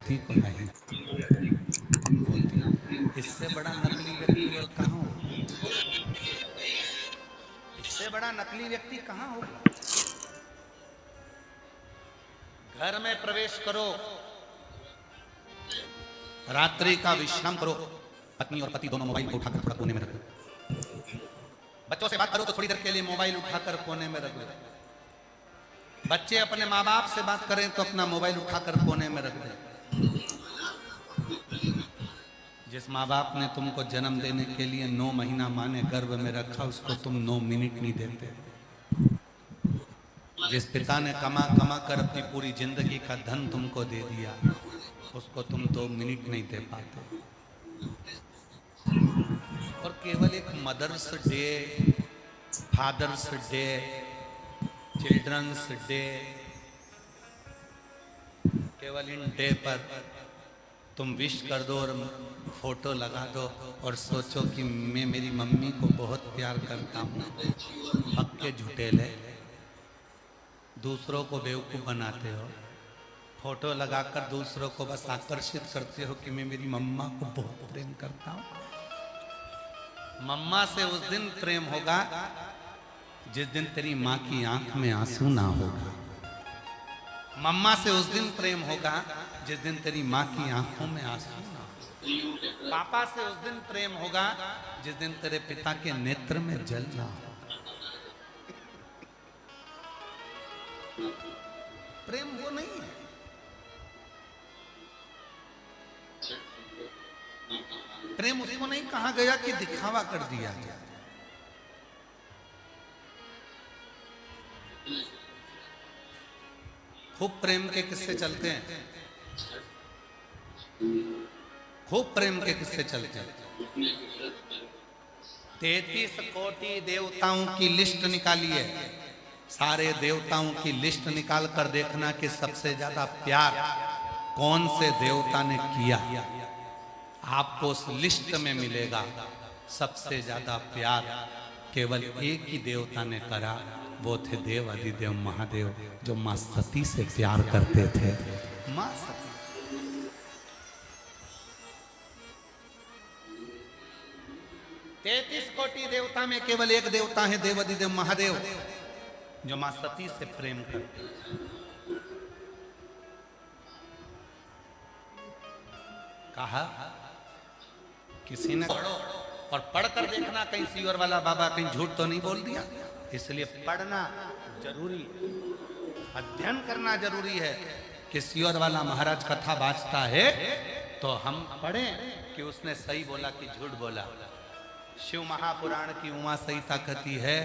व्यक्ति को नहीं होती। इससे बड़ा नकली व्यक्ति और कहाँ होगा? इससे बड़ा नकली व्यक्ति कहाँ होगा? घर में प्रवेश करो, रात्रि का विश्राम करो, पत्नी और पति दोनों मोबाइल को उठाकर थोड़ा कोने में रख दो। बच्चों से बात करो तो थोड़ी देर के लिए मोबाइल उठाकर कोने में रख दो। बच्चे अपने माँ बाप से बात करें तो अपना मोबाइल उठाकर कोने में रख दे। जिस माँ बाप ने तुमको जन्म देने के लिए 9 महीना माँ ने गर्भ में रखा, उसको तुम 9 मिनट नहीं देते। जिस पिता ने कमा कमा कर अपनी पूरी जिंदगी का धन तुमको दे दिया, उसको तुम 2 मिनट नहीं दे पाते। और केवल एक Mother's Day, Father's Day, Children's Day, केवल इन डे पर तुम विश कर दो और फोटो लगा दो और सोचो कि मैं मेरी मम्मी को बहुत प्यार करता हूँ। पक्के झूठेले, दूसरों को बेवकूफ़ बनाते हो। फोटो लगाकर दूसरों को बस आकर्षित करते हो कि मैं मेरी मम्मा को बहुत प्रेम करता हूँ। मम्मा से उस दिन प्रेम होगा जिस दिन तेरी माँ की आंख में आंसू ना होगा। मम्मा से उस दिन प्रेम होगा जिस दिन तेरी माँ की आंखों में आंसू ना हो। पापा से उस दिन प्रेम होगा जिस दिन तेरे पिता के नेत्र में जल ना हो। प्रेम वो नहीं है। प्रेम उसको नहीं कहा गया कि दिखावा कर दिया गया। खूब प्रेम के किस्से चलते हैं, खूब प्रेम के किस्से चलते हैं। 33 कोटि देवताओं की लिस्ट निकालिए, सारे देवताओं की लिस्ट निकाल कर देखना कि सबसे ज्यादा प्यार कौन से देवता ने किया। आपको उस लिस्ट में मिलेगा सबसे ज्यादा प्यार केवल एक ही देवता ने करा, वो थे देव अधिदेव महादेव, जो मां सती से प्यार करते थे। मां सती 33 कोटि देवता में केवल एक देवता है देव अधिदेव महादेव, जो मां सती से प्रेम करते थे। कहा किसी ने पढ़ो और पढ़कर देखना कहीं सीवर वाला बाबा कहीं झूठ तो नहीं बोल दिया। इसलिए पढ़ना जरूरी है, अध्ययन करना जरूरी है। कि सीवर वाला महाराज कथा बाजता है तो हम पढ़ें कि उसने सही बोला कि झूठ बोला। शिव महापुराण की उमा सहिता कहती है,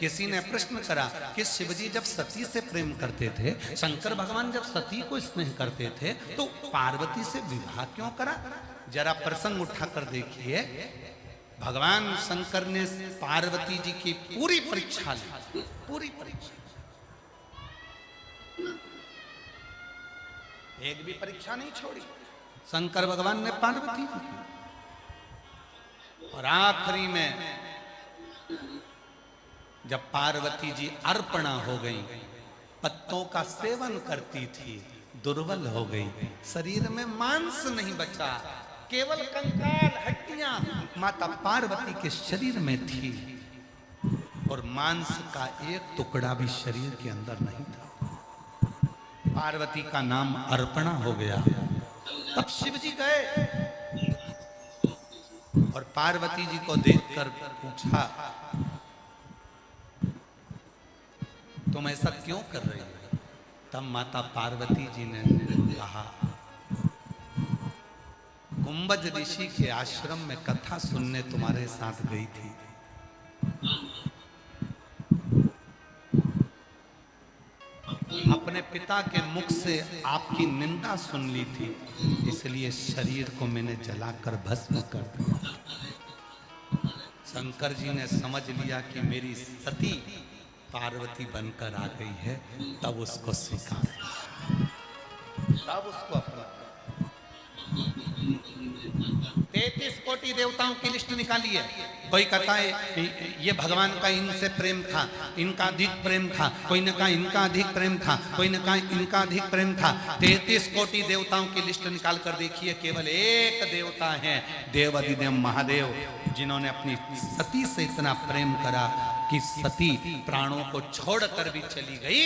किसी ने प्रश्न करा कि शिवजी जब सती से प्रेम करते थे, शंकर भगवान जब सती को स्नेह करते थे, तो पार्वती से विवाह क्यों करा? जरा प्रसंग उठाकर देखिए। भगवान शंकर ने पार्वती जी की पूरी परीक्षा ली, पूरी परीक्षा, एक भी परीक्षा नहीं छोड़ी शंकर भगवान ने पार्वती जी की। और आखिरी में जब पार्वती जी अर्पणा हो गई, पत्तों का सेवन करती थी, दुर्बल हो गई, शरीर में मांस नहीं बचा, केवल कंकाल हड्डियां माता पार्वती के शरीर में थी और मांस का एक टुकड़ा भी शरीर के अंदर नहीं था। पार्वती का नाम अर्पणा हो गया। तब शिव जी गए और पार्वती जी को देखकर पूछा, तुम ऐसा क्यों कर रही हो? तब माता पार्वती जी ने कहा, गुंबज ऋषि के आश्रम में कथा सुनने तुम्हारे साथ गई थी। अपने पिता के मुख से आपकी निंदा सुन ली थी, इसलिए शरीर को मैंने जलाकर भस्म कर दिया। शंकर जी ने समझ लिया कि मेरी सती पार्वती बनकर आ गई है, तब उसको स्वीकार, तब उसको अपना। 33 कोटि देवताओं की लिस्ट निकाली है। कोई कहता है ये भगवान का इनसे प्रेम था, इनका अधिक प्रेम था, कोई ने कहा इनका अधिक प्रेम था, कोई ने कहा इनका अधिक प्रेम था। 33 कोटि देवताओं की लिस्ट निकाल कर देखिए, केवल एक देवता है देवाधिदेव महादेव, जिन्होंने अपनी सती से इतना प्रेम करा कि सती प्राणों को छोड़कर भी चली गई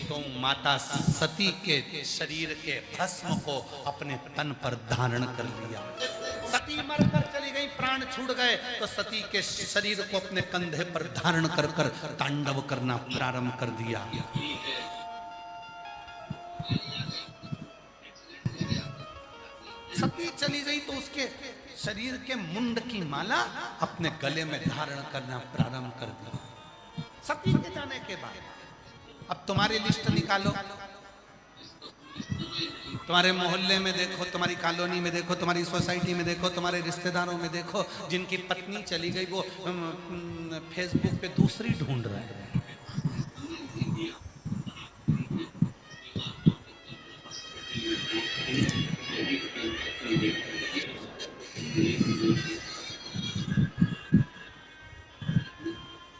तो माता सती के शरीर के भस्म को अपने तन पर धारण कर लिया। सती मरकर चली गई, प्राण छूट गए तो सती के शरीर को अपने कंधे पर धारण कर कर तांडव करना प्रारंभ कर दिया। सती चली गई तो उसके शरीर के मुंड की माला अपने गले में धारण करना प्रारंभ कर दिया। सती के जाने के बाद अब तुम्हारी लिस्ट निकालो, तुम्हारे मोहल्ले में देखो, तुम्हारी कॉलोनी में देखो, तुम्हारी सोसाइटी में देखो, तुम्हारे रिश्तेदारों में देखो, जिनकी पत्नी चली गई वो फेसबुक पे दूसरी ढूंढ रहे हैं।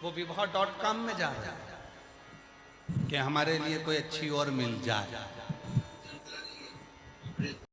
वो विवाह.com में जा रहा है कि हमारे लिए कोई अच्छी और मिल जाए।